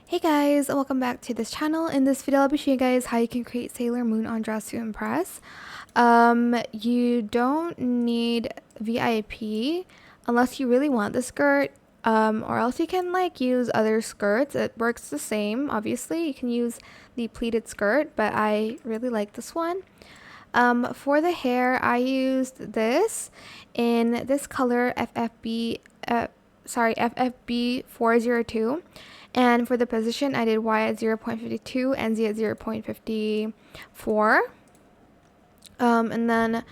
Hey guys, welcome back to this channel. In this video, I'll be showing you guys how you can create Sailor Moon on Dress to Impress. You don't need VIP unless you really want the skirt, or else you can use other skirts. It works the same. Obviously, you can use the pleated skirt, but I really like this one. For the hair, I used this in this color FFB 402. And for the position, I did Y at 0.52 and Z at 0.54. And then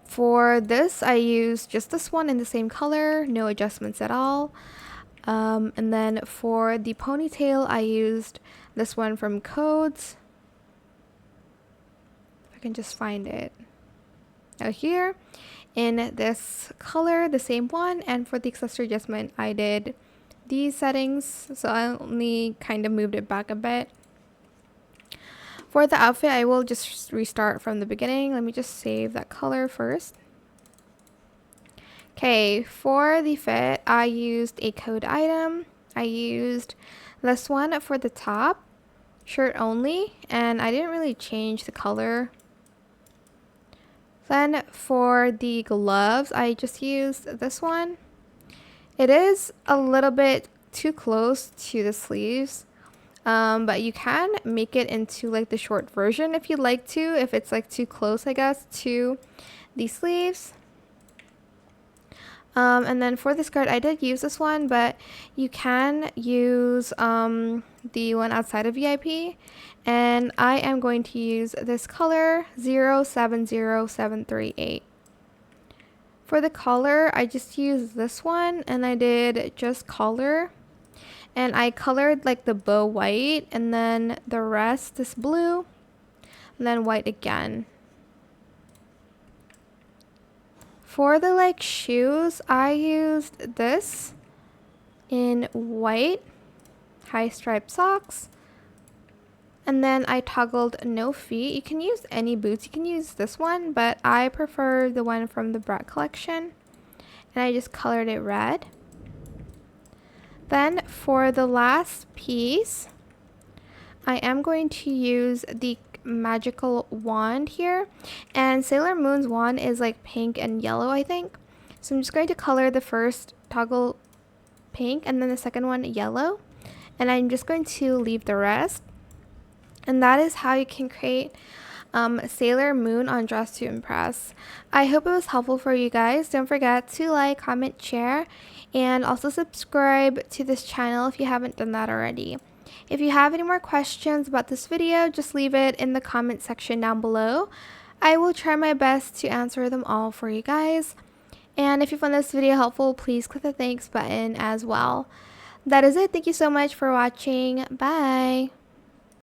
for this, I used just this one in the same color, no adjustments at all. And then for the ponytail, I used this one from Codes. If I can just find it out here in this color, the same one. And for the accessory adjustment, I did these settings, so I only kind of moved it back a bit. For the outfit, I will just restart from the beginning. Let me just save that color first. Okay, for the fit, I used a code item. I used this one for the top, shirt only, and I didn't really change the color. Then for the gloves, I just used this one. It is a little bit too close to the sleeves, but you can make it into the short version if you'd like to, if it's too close, I guess, to the sleeves. And then for the skirt, I did use this one, but you can use the one outside of VIP, and I am going to use this color 070738. For the color, I just used this one, and I did just color, and I colored the bow white, and then the rest is blue, and then white again. For the shoes, I used this in white, high striped socks, and then I toggled no feet. You can use any boots. You can use this one, but I prefer the one from the Brat collection. And I just colored it red. Then for the last piece, I am going to use the magical wand here. And Sailor Moon's wand is pink and yellow, I think. So I'm just going to color the first toggle pink and then the second one yellow. And I'm just going to leave the rest. And that is how you can create Sailor Moon on Dress to Impress. I hope it was helpful for you guys. Don't forget to like, comment, share, and also subscribe to this channel if you haven't done that already. If you have any more questions about this video, just leave it in the comment section down below. I will try my best to answer them all for you guys. And if you found this video helpful, please click the thanks button as well. That is it. Thank you so much for watching. Bye!